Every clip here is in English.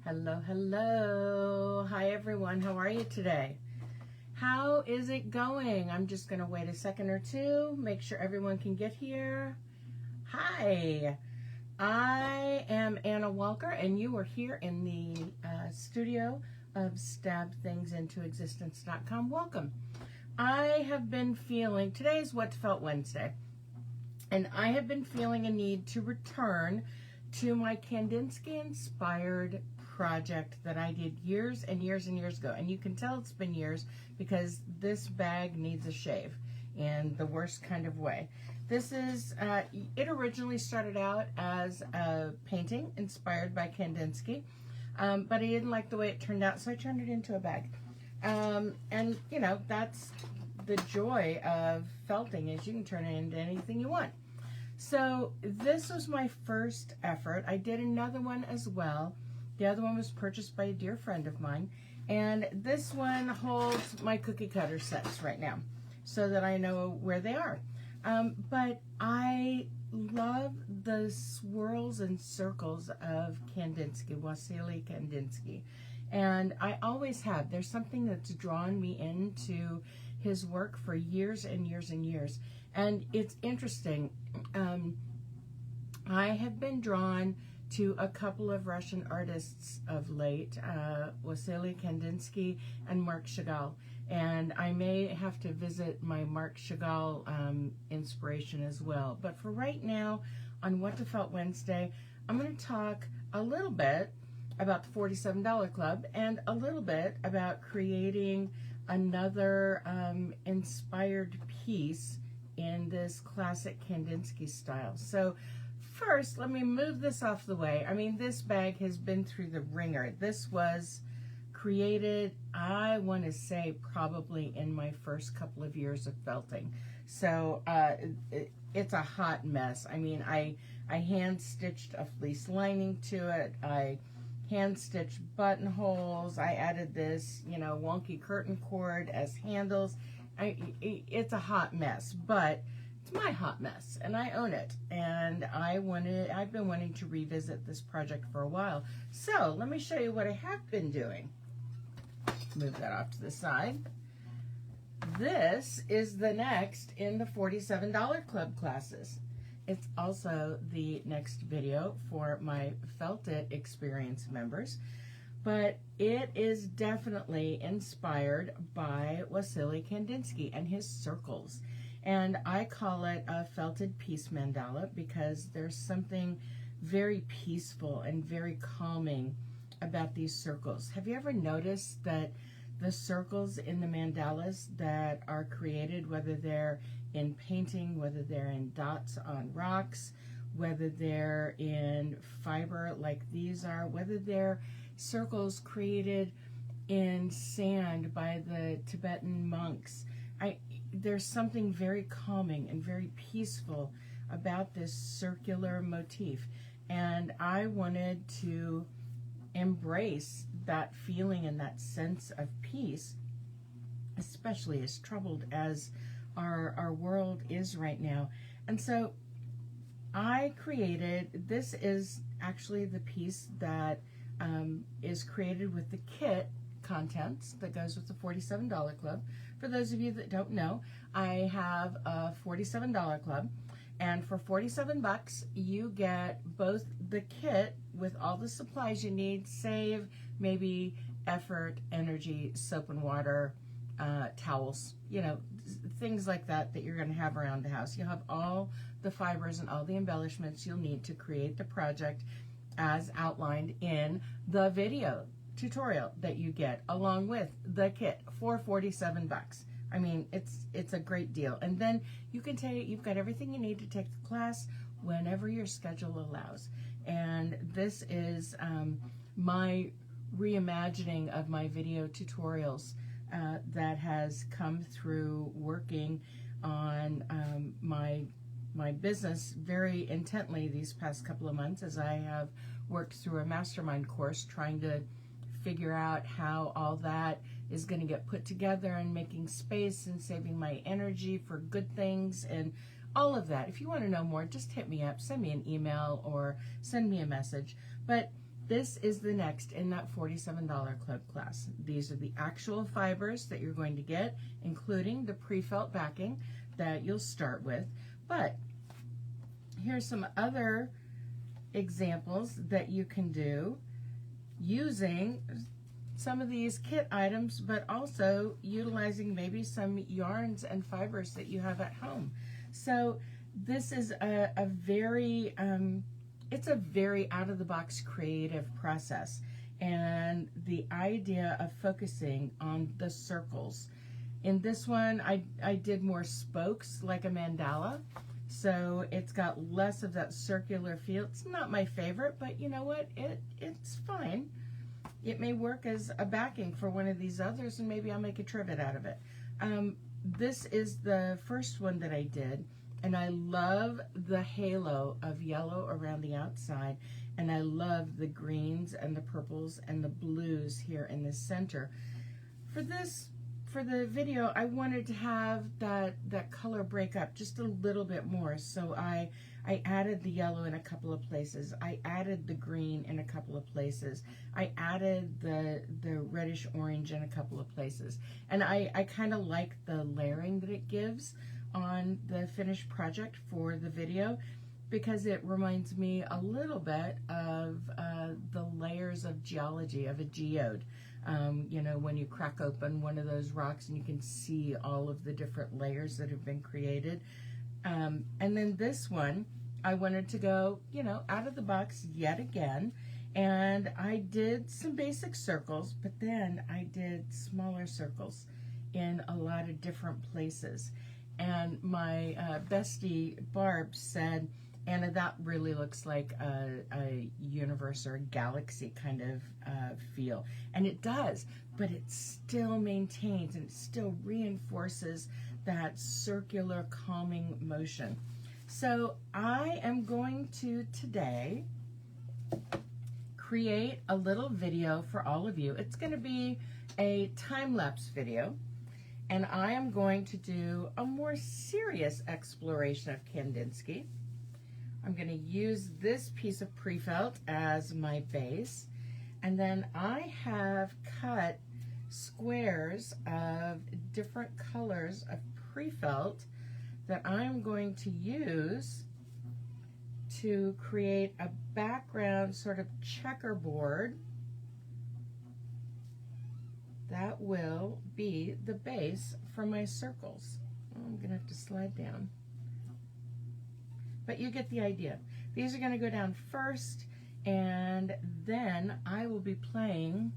Hello, hello. Hi, everyone. How are you today? How is it going? I'm just going to wait a second or two, make sure everyone can get here. Hi, I am Anna Walker, and you are here in the studio of StabThingsIntoExistence.com. Welcome. I have been feeling, today's What Felt Wednesday, and I have been feeling a need to return to my Kandinsky inspired project that I did years and years and years ago. And you can tell it's been years because this bag needs a shave in the worst kind of way. This is, it originally started out as a painting inspired by Kandinsky, but I didn't like the way it turned out, so I turned it into a bag. And you know, that's the joy of felting, is you can turn it into anything you want. So this was my first effort. I did another one as well. The other one was purchased by a dear friend of mine. And this one holds my cookie cutter sets right now so that I know where they are. But I love the swirls and circles of Kandinsky, Wasily Kandinsky. And I always have. There's something that's drawn me into his work for years and years and years. And it's interesting. I have been drawn to a couple of Russian artists of late, Wasily Kandinsky and Marc Chagall. And I may have to visit my Marc Chagall inspiration as well. But for right now, on What Felt Wednesday, I'm going to talk a little bit about the $47 Club and a little bit about creating another inspired piece in this classic Kandinsky style. So first, let me move this off the way. I mean, this bag has been through the ringer. This was created, I want to say, probably in my first couple of years of felting. So it's a hot mess. I mean, I hand-stitched a fleece lining to it. I hand-stitched buttonholes. I added this, you know, wonky curtain cord as handles. It's a hot mess, but it's my hot mess, and I own it. And I've been wanting to revisit this project for a while. So let me show you what I have been doing. Move that off to the side. This is the next in the $47 Club classes. It's also the next video for my Felt It Experience members, but it is definitely inspired by Wasily Kandinsky and his circles. And I call it a felted peace mandala because there's something very peaceful and very calming about these circles. Have you ever noticed that the circles in the mandalas that are created, whether they're in painting, whether they're in dots on rocks, whether they're in fiber like these are, whether they're circles created in sand by the Tibetan monks, there's something very calming and very peaceful about this circular motif. And I wanted to embrace that feeling and that sense of peace, especially as troubled as our world is right now. And so I created, this is actually the piece that is created with the kit contents that goes with the $47 Club. For those of you that don't know, I have a $47 Club, and for 47 bucks you get both the kit with all the supplies you need, save maybe effort, energy, soap and water, towels, you know, things like that you're going to have around the house. You'll have all the fibers and all the embellishments you'll need to create the project as outlined in the video tutorial that you get along with the kit for 47 bucks. I mean, it's a great deal. And then you can you've got everything you need to take the class whenever your schedule allows. And this is my reimagining of my video tutorials that has come through working on my business very intently these past couple of months, as I have worked through a mastermind course trying to figure out how all that is going to get put together and making space and saving my energy for good things and all of that. If you want to know more, just hit me up, send me an email or send me a message. But this is the next in that $47 club class. These are the actual fibers that you're going to get, including the pre-felt backing that you'll start with. But here's some other examples that you can do using some of these kit items, but also utilizing maybe some yarns and fibers that you have at home. So this is a very, it's a very out-of-the-box creative process. And the idea of focusing on the circles. In this one, I did more spokes like a mandala. So it's got less of that circular feel. It's not my favorite, but you know what? It's fine. It may work as a backing for one of these others, and maybe I'll make a trivet out of it. This is the first one that I did, and I love the halo of yellow around the outside, and I love the greens and the purples and the blues here in the center. For the video, I wanted to have that color break up just a little bit more, so I added the yellow in a couple of places. I added the green in a couple of places. I added the reddish orange in a couple of places. And I kind of like the layering that it gives on the finished project for the video, because it reminds me a little bit of the layers of geology of a geode. You know, when you crack open one of those rocks and you can see all of the different layers that have been created. And then this one, I wanted to go, you know, out of the box yet again. And I did some basic circles, but then I did smaller circles in a lot of different places. And my bestie Barb said, Anna, that really looks like a universe or a galaxy kind of feel. And it does, but it still maintains and it still reinforces that circular calming motion. So I am going to today create a little video for all of you. It's going to be a time-lapse video, and I am going to do a more serious exploration of Kandinsky. I'm going to use this piece of pre-felt as my base, and then I have cut squares of different colors of pre-felt that I'm going to use to create a background sort of checkerboard that will be the base for my circles. I'm going to have to slide down. But you get the idea. These are going to go down first, and then I will be playing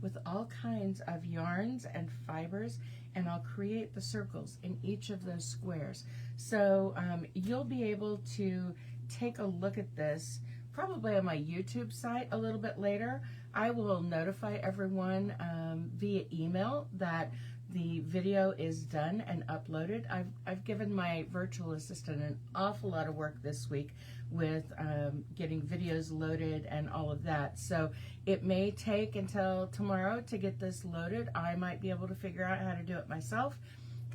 with all kinds of yarns and fibers, and I'll create the circles in each of those squares. So you'll be able to take a look at this probably on my YouTube site a little bit later. I will notify everyone via email that the video is done and uploaded. I've given my virtual assistant an awful lot of work this week with getting videos loaded and all of that. So it may take until tomorrow to get this loaded. I might be able to figure out how to do it myself.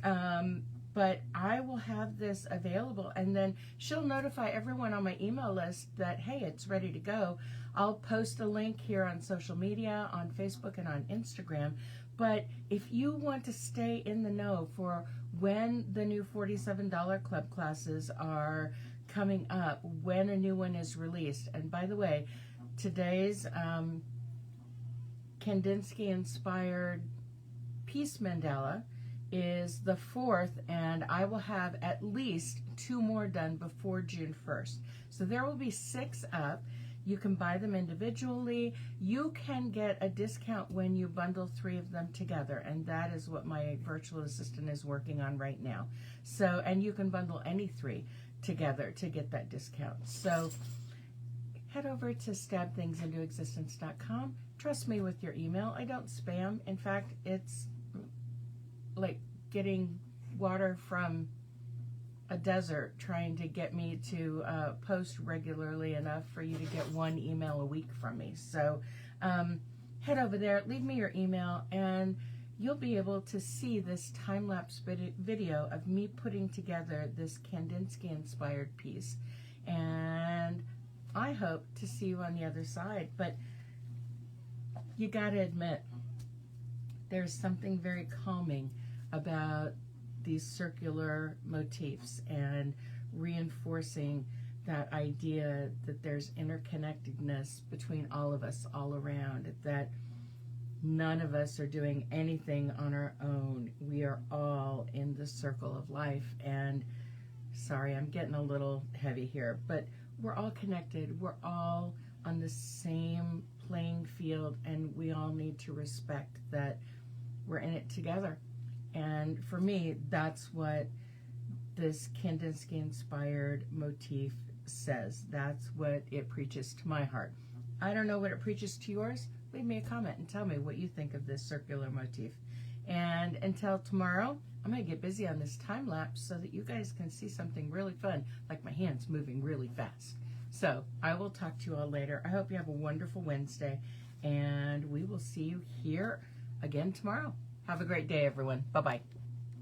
But I will have this available, and then she'll notify everyone on my email list that, hey, it's ready to go. I'll post a link here on social media, on Facebook and on Instagram. But if you want to stay in the know for when the new $47 club classes are coming up, when a new one is released, and by the way, today's Kandinsky inspired piece mandala is the 4th, and I will have at least 2 more done before June 1st. So there will be 6 up. You can buy them individually. You can get a discount when you bundle 3 of them together, and that is what my virtual assistant is working on right now. So, and you can bundle any 3 together to get that discount. So head over to stabthingsintoexistence.com. Trust me with your email. I don't spam. In fact, it's like getting water from a desert trying to get me to post regularly enough for you to get 1 email a week from me. So head over there, leave me your email, and you'll be able to see this time-lapse video of me putting together this Kandinsky inspired piece. And I hope to see you on the other side. But you got to admit, there's something very calming about these circular motifs and reinforcing that idea that there's interconnectedness between all of us all around, that none of us are doing anything on our own. We are all in the circle of life. And sorry, I'm getting a little heavy here, but we're all connected. We're all on the same playing field, and we all need to respect that we're in it together. And for me, that's what this Kandinsky inspired motif says. That's what it preaches to my heart. I don't know what it preaches to yours. Leave me a comment and tell me what you think of this circular motif. And until tomorrow, I'm going to get busy on this time lapse so that you guys can see something really fun, like my hands moving really fast. So I will talk to you all later. I hope you have a wonderful Wednesday, and we will see you here again tomorrow. Have a great day, everyone. Bye-bye.